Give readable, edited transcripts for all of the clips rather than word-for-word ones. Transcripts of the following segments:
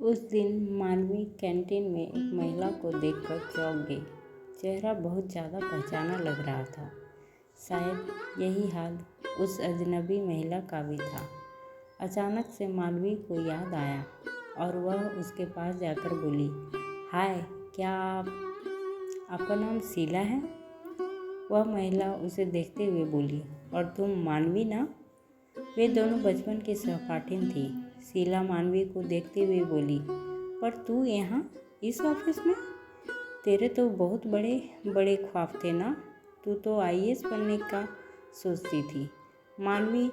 उस दिन मानवी कैंटीन में एक महिला को देखकर चौंक गई। चेहरा बहुत ज़्यादा पहचाना लग रहा था। शायद यही हाल उस अजनबी महिला का भी था। अचानक से मानवी को याद आया और वह उसके पास जाकर बोली, हाय, क्या आपका नाम शीला है? वह महिला उसे देखते हुए बोली, और तुम मानवी ना? वे दोनों बचपन की सहपाठिन थी। शीला मानवी को देखते हुए बोली, पर तू यहाँ इस ऑफिस में? तेरे तो बहुत बड़े बड़े ख्वाब थे ना। तू तो आईएएस बनने का सोचती थी। मानवी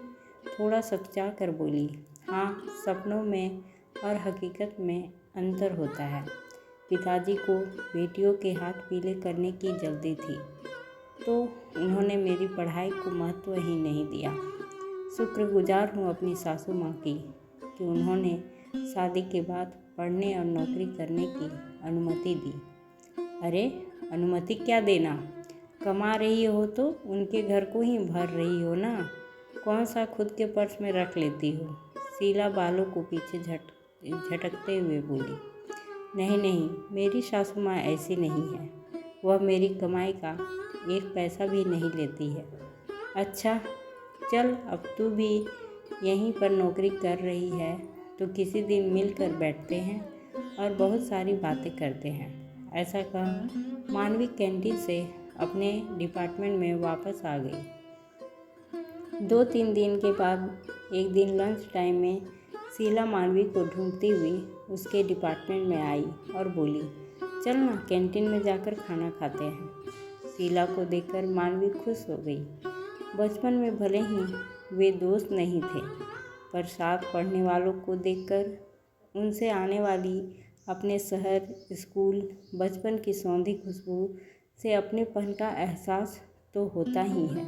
थोड़ा सकचा कर बोली, हाँ, सपनों में और हकीकत में अंतर होता है। पिताजी को बेटियों के हाथ पीले करने की जल्दी थी, तो उन्होंने मेरी पढ़ाई को महत्व ही नहीं दिया। शुक्रगुजार हूँ अपनी सासू माँ की कि उन्होंने शादी के बाद पढ़ने और नौकरी करने की अनुमति दी। अरे, अनुमति क्या देना? कमा रही हो तो उनके घर को ही भर रही हो ना। कौन सा खुद के पर्स में रख लेती हो? शीला बालों को पीछे झटकते हुए बोली, नहीं नहीं, मेरी सासू माँ ऐसी नहीं है। वह मेरी कमाई का एक पैसा भी नहीं लेती है। अच्छा, चल, अब तू भी यहीं पर नौकरी कर रही है तो किसी दिन मिलकर बैठते हैं और बहुत सारी बातें करते हैं। ऐसा कह मानवी कैंटीन से अपने डिपार्टमेंट में वापस आ गई। 2-3 दिन के बाद एक दिन लंच टाइम में शीला मानवी को ढूंढती हुई उसके डिपार्टमेंट में आई और बोली, चल ना, कैंटीन में जाकर खाना खाते हैं। शीला को देखकर मानवी खुश हो गई। बचपन में भले ही वे दोस्त नहीं थे, पर साथ पढ़ने वालों को देखकर उनसे आने वाली अपने शहर, स्कूल, बचपन की सौंधी खुशबू से अपनेपन का एहसास तो होता ही है।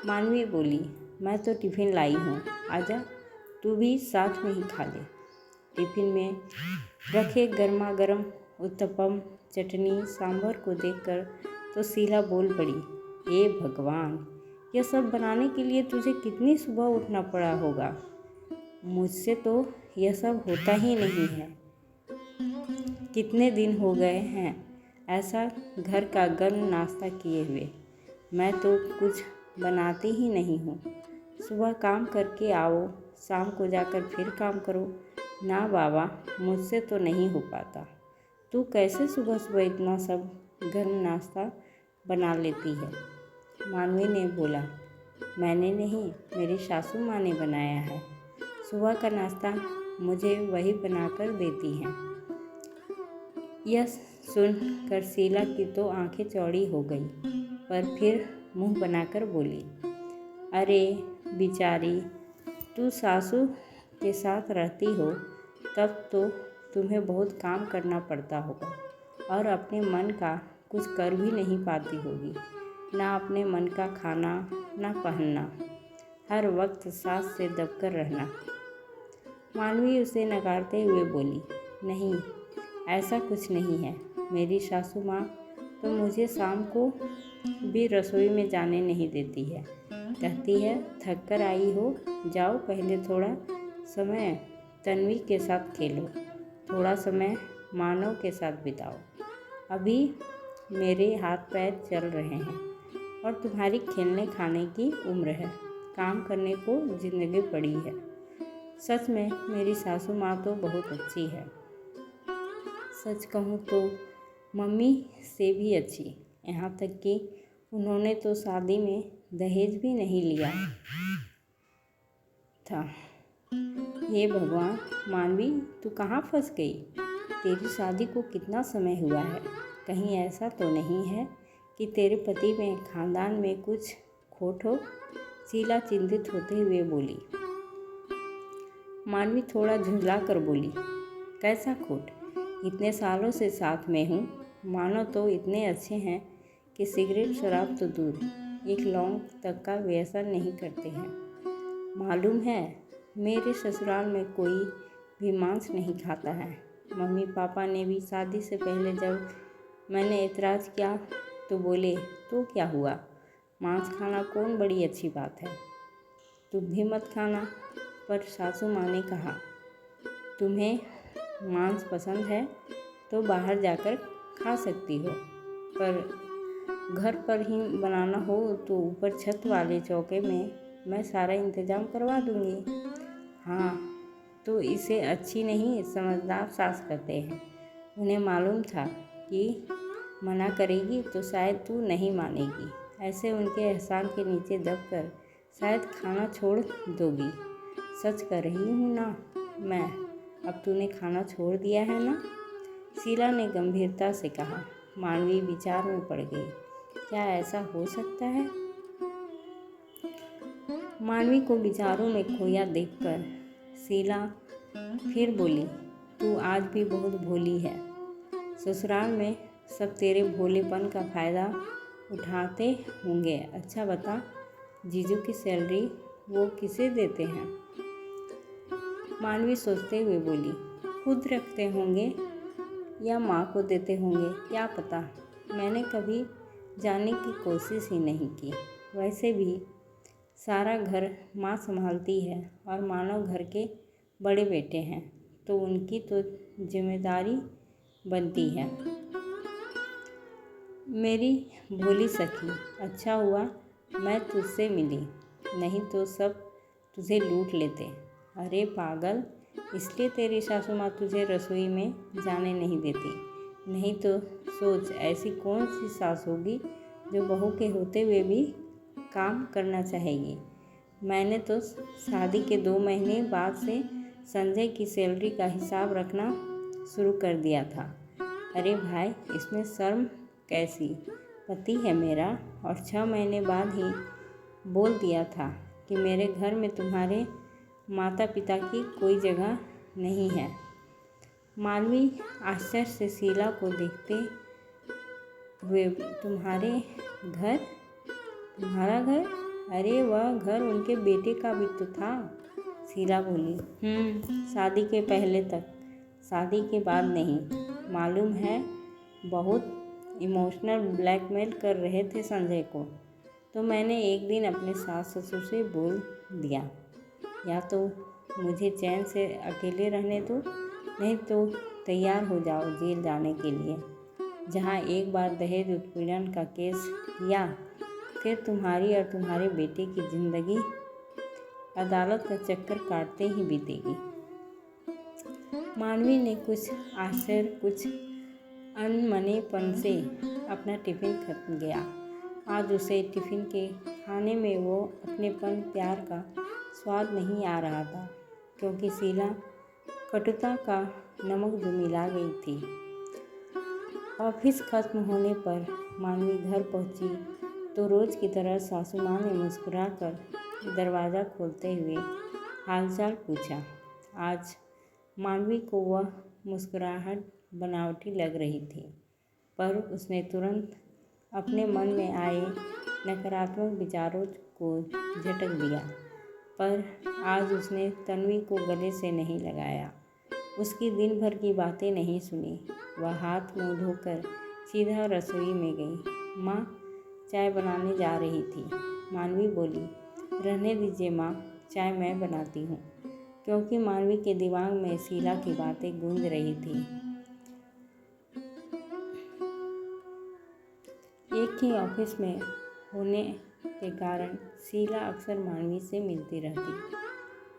मानवी बोली, मैं तो टिफ़िन लाई हूँ, आजा, तू भी साथ में ही खा ले। टिफ़िन में रखे गर्मा गर्म उत्तपम, चटनी, सांभर को देखकर तो शीला बोल पड़ी, हे भगवान, यह सब बनाने के लिए तुझे कितनी सुबह उठना पड़ा होगा। मुझसे तो यह सब होता ही नहीं है। कितने दिन हो गए हैं ऐसा घर का गर्म नाश्ता किए हुए। मैं तो कुछ बनाती ही नहीं हूँ। सुबह काम करके आओ, शाम को जाकर फिर काम करो। ना बाबा, मुझसे तो नहीं हो पाता। तू कैसे सुबह सुबह इतना सब गर्म नाश्ता बना लेती है? मानवी ने बोला, मैंने नहीं, मेरी सासू माँ ने बनाया है। सुबह का नाश्ता मुझे वही बनाकर देती हैं। यह सुनकर शीला की तो आंखें चौड़ी हो गई, पर फिर मुंह बनाकर बोली, अरे बेचारी, तू सासू के साथ रहती हो तब तो तुम्हें बहुत काम करना पड़ता होगा और अपने मन का कुछ कर भी नहीं पाती होगी। ना अपने मन का खाना, ना पहनना, हर वक्त सास से दबकर रहना। मानवी उसे नकारते हुए बोली, नहीं, ऐसा कुछ नहीं है। मेरी सासू माँ तो मुझे शाम को भी रसोई में जाने नहीं देती है। कहती है, थक कर आई हो, जाओ पहले थोड़ा समय तन्वी के साथ खेलो, थोड़ा समय मानव के साथ बिताओ। अभी मेरे हाथ पैर चल रहे हैं और तुम्हारी खेलने खाने की उम्र है। काम करने को जिंदगी पड़ी है। सच में मेरी सासू माँ तो बहुत अच्छी है। सच कहूँ तो मम्मी से भी अच्छी। यहाँ तक कि उन्होंने तो शादी में दहेज भी नहीं लिया था। हे भगवान, मानवी, तू कहाँ फंस गई? तेरी शादी को कितना समय हुआ है? कहीं ऐसा तो नहीं है कि तेरे पति में खानदान में कुछ खोट हो? शीला चिंतित होते हुए बोली। मानवी थोड़ा झुंझला कर बोली, कैसा खोट? इतने सालों से साथ में हूँ। मानो तो इतने अच्छे हैं कि सिगरेट शराब तो दूर, एक लौंग तक का व्यसन नहीं करते हैं। मालूम है, मेरे ससुराल में कोई भी मांस नहीं खाता है। मम्मी पापा ने भी शादी से पहले जब मैंने एतराज़ किया तो बोले, तो क्या हुआ, मांस खाना कौन बड़ी अच्छी बात है, तुम भी मत खाना। पर सासू माँ ने कहा, तुम्हें मांस पसंद है तो बाहर जाकर खा सकती हो, पर घर पर ही बनाना हो तो ऊपर छत वाले चौके में मैं सारा इंतज़ाम करवा दूँगी। हाँ, तो इसे अच्छी नहीं समझदार सास कहते हैं। उन्हें मालूम था कि मना करेगी तो शायद तू नहीं मानेगी। ऐसे उनके एहसान के नीचे दबकर शायद खाना छोड़ दोगी। सच कर रही हूँ ना मैं, अब तूने खाना छोड़ दिया है ना? शीला ने गंभीरता से कहा। मानवी विचार में पड़ गई। क्या ऐसा हो सकता है? मानवी को विचारों में खोया देखकर शीला फिर बोली, तू आज भी बहुत भोली है। ससुराल में सब तेरे भोलेपन का फ़ायदा उठाते होंगे। अच्छा बता, जीजू की सैलरी वो किसे देते हैं? मानवी सोचते हुए बोली, खुद रखते होंगे या माँ को देते होंगे, क्या पता। मैंने कभी जानने की कोशिश ही नहीं की। वैसे भी सारा घर माँ संभालती है और मानव घर के बड़े बेटे हैं तो उनकी तो जिम्मेदारी बनती है। मेरी भोली सखी, अच्छा हुआ मैं तुझसे मिली, नहीं तो सब तुझे लूट लेते। अरे पागल, इसलिए तेरी सासू माँ तुझे रसोई में जाने नहीं देती। नहीं तो सोच, ऐसी कौन सी सास होगी जो बहू के होते हुए भी काम करना चाहेगी। मैंने तो शादी के 2 महीने बाद से संजय की सैलरी का हिसाब रखना शुरू कर दिया था। अरे भाई, इसमें शर्म कैसी? पति है मेरा और 6 महीने बाद ही बोल दिया था कि मेरे घर में तुम्हारे माता पिता की कोई जगह नहीं है। मालवी आश्चर्य से शीला को देखते हुए, तुम्हारे घर? तुम्हारा घर? अरे वह घर उनके बेटे का भी तो था। शीला बोली, शादी के पहले तक, शादी के बाद नहीं। मालूम है बहुत इमोशनल ब्लैकमेल कर रहे थे संजय को, तो मैंने एक दिन अपने सास ससुर से बोल दिया, या तो मुझे चैन से अकेले रहने दो, नहीं तो तैयार हो जाओ जेल जाने के लिए। जहाँ एक बार दहेज उत्पीड़न का केस किया, फिर तुम्हारी और तुम्हारे बेटे की ज़िंदगी अदालत का चक्कर काटते ही बीतेगी। मानवी ने कुछ आश्चर्य, कुछ अनमनेपन से अपना टिफ़िन खत्म गया। आज उसे टिफ़िन के खाने में वो अपनेपन, प्यार का स्वाद नहीं आ रहा था, क्योंकि शीला कटुता का नमक जो मिला गई थी। ऑफिस खत्म होने पर मानवी घर पहुंची तो रोज़ की तरह सासू माँ ने मुस्कुराकर दरवाज़ा खोलते हुए हालचाल पूछा। आज मानवी को वह मुस्कुराहट बनावटी लग रही थी, पर उसने तुरंत अपने मन में आए नकारात्मक विचारों को झटक दिया। पर आज उसने तन्वी को गले से नहीं लगाया, उसकी दिन भर की बातें नहीं सुनी। वह हाथ मुँह धोकर सीधा रसोई में गई। माँ चाय बनाने जा रही थी। मानवी बोली, रहने दीजिए माँ, चाय मैं बनाती हूँ, क्योंकि मानवी के दिमाग में शीला की बातें गूंज रही थी। एक ही ऑफिस में होने के कारण शीला अक्सर मानवी से मिलती रहती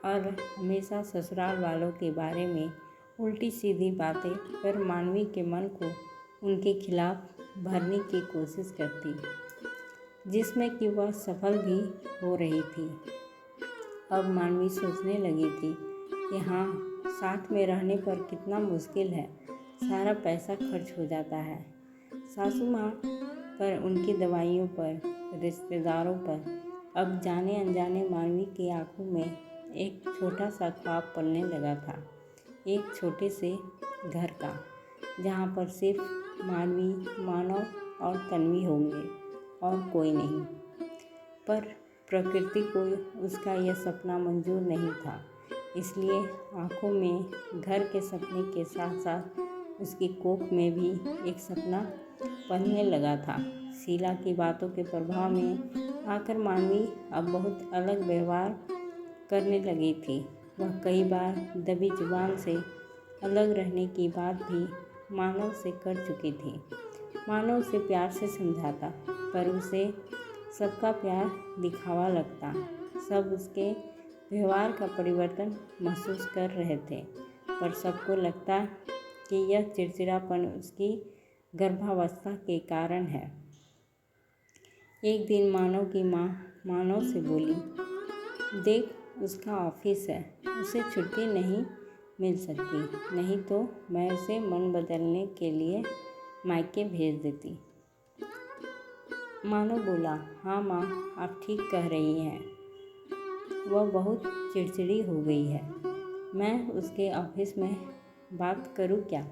और हमेशा ससुराल वालों के बारे में उल्टी सीधी बातें कर मानवी के मन को उनके खिलाफ भरने की कोशिश करती, जिसमें कि वह सफल भी हो रही थी। अब मानवी सोचने लगी थी कि हाँ, साथ में रहने पर कितना मुश्किल है, सारा पैसा खर्च हो जाता है। सासू माँ पर, उनकी दवाइयों पर, रिश्तेदारों पर। अब जाने अनजाने मानवी की आंखों में एक छोटा सा ख्वाब पलने लगा था, एक छोटे से घर का, जहाँ पर सिर्फ मानवी, मानव और तन्वी होंगे और कोई नहीं। पर प्रकृति को उसका यह सपना मंजूर नहीं था, इसलिए आंखों में घर के सपने के साथ साथ उसकी कोख में भी एक सपना पलने लगा था। शीला की बातों के प्रभाव में आकर मानवी अब बहुत अलग व्यवहार करने लगी थी। वह कई बार दबी जुबान से अलग रहने की बात भी मानव से कर चुकी थी। मानव उसे प्यार से समझाता, पर उसे सबका प्यार दिखावा लगता। सब उसके व्यवहार का परिवर्तन महसूस कर रहे थे, पर सबको लगता कि यह चिड़चिड़ापन उसकी गर्भावस्था के कारण है। एक दिन मानव की माँ मानव से बोली, देख, उसका ऑफिस है, उसे छुट्टी नहीं मिल सकती, नहीं तो मैं उसे मन बदलने के लिए मायके भेज देती। मानव बोला, हाँ माँ, आप ठीक कह रही हैं, वह बहुत चिड़चिड़ी हो गई है। मैं उसके ऑफिस में बात करूँ क्या?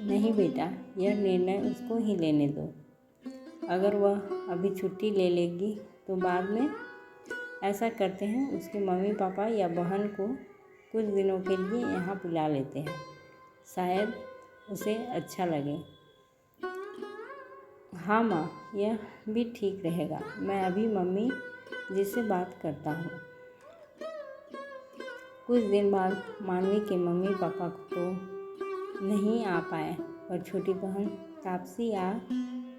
नहीं बेटा, यह निर्णय उसको ही लेने दो। अगर वह अभी छुट्टी ले लेगी तो बाद में ऐसा करते हैं, उसके मम्मी पापा या बहन को कुछ दिनों के लिए यहाँ बुला लेते हैं, शायद उसे अच्छा लगे। हाँ माँ, यह भी ठीक रहेगा। मैं अभी मम्मी जी से बात करता हूँ। कुछ दिन बाद मानवी के मम्मी पापा तो नहीं आ पाए, पर छोटी बहन तापसी आ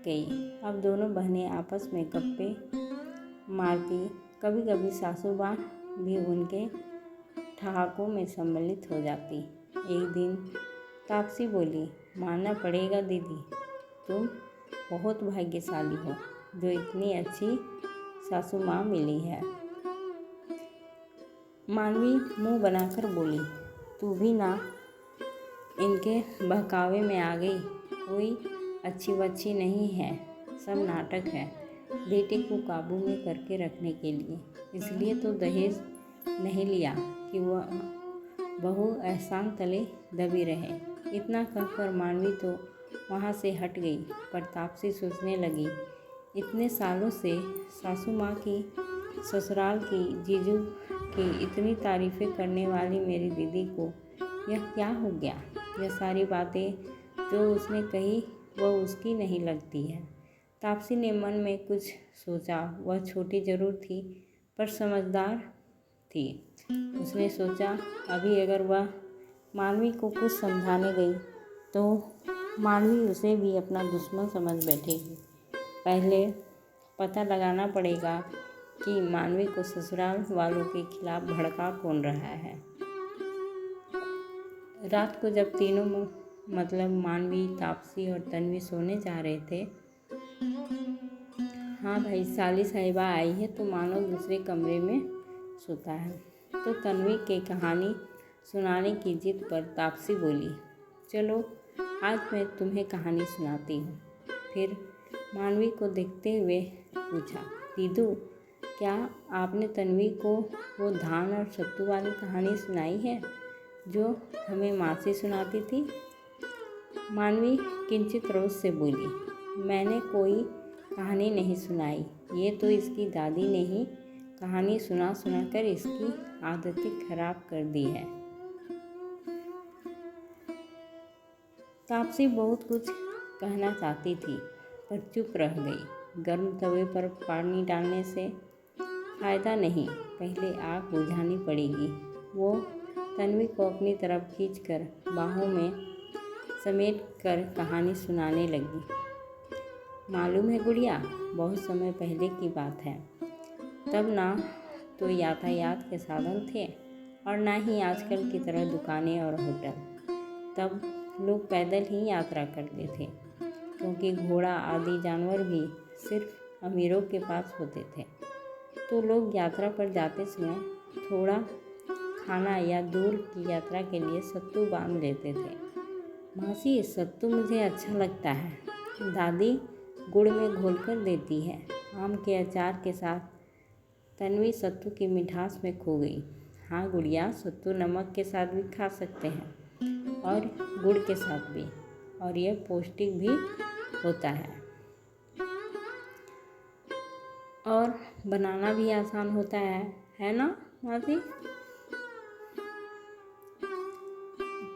गई। अब दोनों बहनें आपस में गप्पे मारती, कभी कभी सासू माँ भी उनके ठहाकों में सम्मिलित हो जाती। एक दिन तापसी बोली, मानना पड़ेगा दीदी, तुम बहुत भाग्यशाली हो जो इतनी अच्छी सासू माँ मिली है। मानवी मुंह बनाकर बोली, तू भी ना इनके बहकावे में आ गई। कोई अच्छी बच्ची नहीं है, सब नाटक है, बेटे को काबू में करके रखने के लिए। इसलिए तो दहेज नहीं लिया कि वह बहू एहसान तले दबी रहे। इतना कहकर मानवी तो वहाँ से हट गई, पर तापसी सोचने लगी, इतने सालों से सासू माँ की, ससुराल की, जीजू की इतनी तारीफ़ें करने वाली मेरी दीदी को यह क्या हो गया? यह सारी बातें जो उसने कही वह उसकी नहीं लगती है। तापसी ने मन में कुछ सोचा। वह छोटी ज़रूर थी, पर समझदार थी। उसने सोचा, अभी अगर वह मानवी को कुछ समझाने गई तो मानवी उसे भी अपना दुश्मन समझ बैठेगी। पहले पता लगाना पड़ेगा कि मानवी को ससुराल वालों के खिलाफ भड़का कौन रहा है। रात को जब तीनों मतलब मानवी, तापसी और तन्वी सोने जा रहे थे, हाँ भाई, साली साहिबा आई है तो मानव दूसरे कमरे में सोता है। तो तन्वी के कहानी सुनाने की जिद पर तापसी बोली, चलो आज मैं तुम्हें कहानी सुनाती हूँ। फिर मानवी को देखते हुए पूछा, दीदू, क्या आपने तन्वी को वो धान और सत्तू वाली कहानी सुनाई है जो हमें मासी सुनाती थी? मानवी किंचित रोष से बोली, मैंने कोई कहानी नहीं सुनाई, ये तो इसकी दादी ने ही कहानी सुना कर इसकी आदतें खराब कर दी है। तापसी बहुत कुछ कहना चाहती थी, पर चुप रह गई। गर्म तवे पर पानी डालने से फ़ायदा नहीं, पहले आग बुझानी पड़ेगी। वो तन्वी को अपनी तरफ खींचकर बाहों में समेट कर कहानी सुनाने लगी। मालूम है गुड़िया, बहुत समय पहले की बात है। तब ना तो यातायात के साधन थे और ना ही आजकल की तरह दुकानें और होटल। तब लोग पैदल ही यात्रा करते थे, क्योंकि घोड़ा आदि जानवर भी सिर्फ अमीरों के पास होते थे। तो लोग यात्रा पर जाते समय थोड़ा खाना या दूर की यात्रा के लिए सत्तू बांध लेते थे। मासी, सत्तू मुझे अच्छा लगता है, दादी गुड़ में घोलकर देती है, आम के अचार के साथ। तन्वी सत्तू की मिठास में खो गई। हाँ गुड़िया, सत्तू नमक के साथ भी खा सकते हैं और गुड़ के साथ भी, और यह पौष्टिक भी होता है और बनाना भी आसान होता है ना मासी?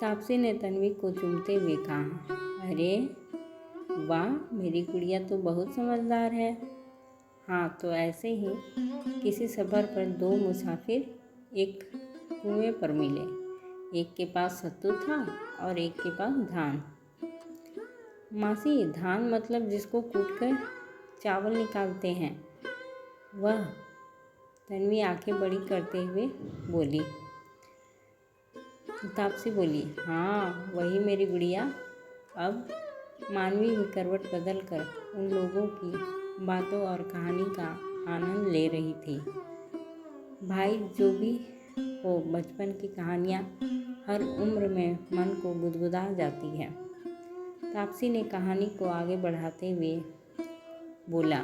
तापसी ने तन्वी को चूमते हुए कहा, अरे वाह, मेरी गुड़िया तो बहुत समझदार है। हाँ, तो ऐसे ही किसी सफ़र पर दो मुसाफिर एक कुएं पर मिले। एक के पास सत्तू था और एक के पास धान। मासी, धान मतलब जिसको कूटकर चावल निकालते हैं, वह? तन्वी आंखें बड़ी करते हुए बोली। तापसी बोली, हाँ वही मेरी गुड़िया। अब मानवी भी करवट बदल कर उन लोगों की बातों और कहानी का आनंद ले रही थी। भाई, जो भी हो, बचपन की कहानियाँ हर उम्र में मन को गुदगुदा जाती है। तापसी ने कहानी को आगे बढ़ाते हुए बोला,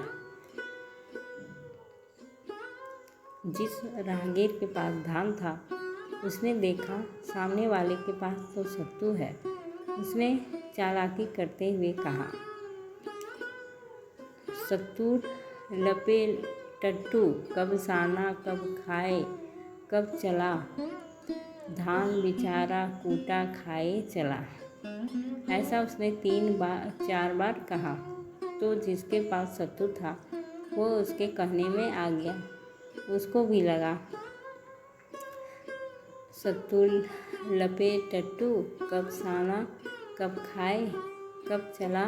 जिस राहगीर के पास धान था, उसने देखा सामने वाले के पास तो सत्तू है। उसने चालाकी करते हुए कहा, सत्तू लपे टट्टू, कब साना कब खाए कब चला, धान बेचारा कूटा खाए चला। ऐसा उसने 4 बार कहा तो जिसके पास सत्तू था वो उसके कहने में आ गया। उसको भी लगा, सत्तू लपे टट्टू, कब साना कब खाए कब चला,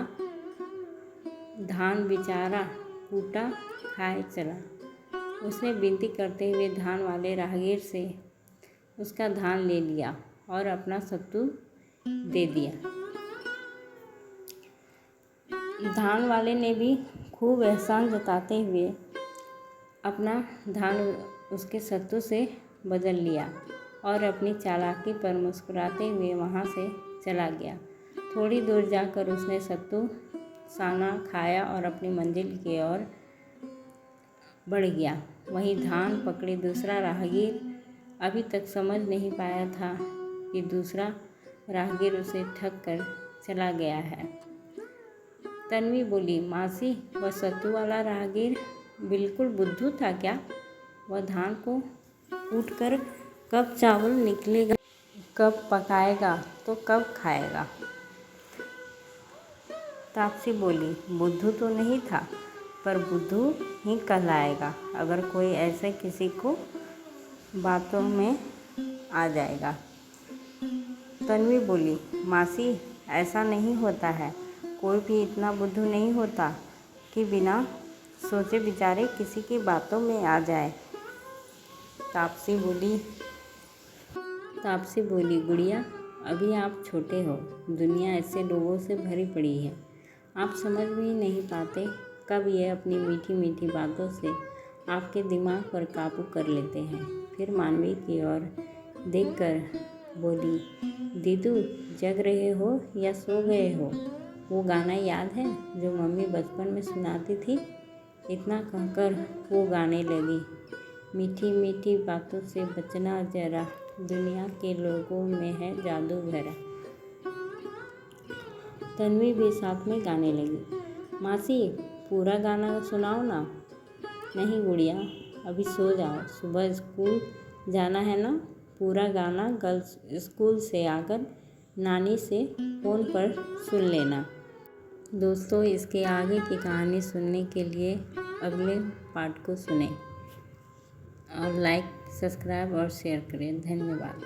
धान बेचारा कूटा खाए चला। उसने विनती करते हुए धान वाले राहगीर से उसका धान ले लिया और अपना सत्तू दे दिया। धान वाले ने भी खूब एहसान जताते हुए अपना धान उसके सत्तू से बदल लिया और अपनी चालाकी पर मुस्कुराते हुए वहाँ से चला गया। थोड़ी दूर जाकर उसने सत्तू साना खाया और अपनी मंजिल की ओर बढ़ गया। वहीं धान पकड़े दूसरा राहगीर अभी तक समझ नहीं पाया था कि दूसरा राहगीर उसे ठग कर चला गया है। तन्वी बोली, मासी, वह सत्तू वाला राहगीर बिल्कुल बुद्धू था क्या? वह धान को कूट कर कब चावल निकलेगा, कब पकाएगा तो कब खाएगा। तापसी बोली, बुद्धू तो नहीं था, पर बुद्धू ही कहलाएगा अगर कोई ऐसे किसी को बातों में आ जाएगा। तन्वी बोली, मासी, ऐसा नहीं होता है। कोई भी इतना बुद्धू नहीं होता कि बिना सोचे विचारे किसी की बातों में आ जाए। तापसी बोली, गुड़िया, अभी आप छोटे हो, दुनिया ऐसे लोगों से भरी पड़ी है। आप समझ भी नहीं पाते कब ये अपनी मीठी मीठी बातों से आपके दिमाग पर काबू कर लेते हैं। फिर मानवी की ओर देखकर बोली, दीदू, जग रहे हो या सो गए हो? वो गाना याद है जो मम्मी बचपन में सुनाती थी? इतना कहकर वो गाने लगी, मीठी मीठी बातों से बचना जरा, दुनिया के लोगों में है जादू भरा। तन्वी भी साथ में गाने लगी। मासी, पूरा गाना सुनाओ ना। नहीं गुड़िया, अभी सो जाओ, सुबह स्कूल जाना है ना। पूरा गाना गर्ल्स स्कूल से आकर नानी से फ़ोन पर सुन लेना। दोस्तों, इसके आगे की कहानी सुनने के लिए अगले पार्ट को सुनें और लाइक, सब्सक्राइब और शेयर करें। धन्यवाद।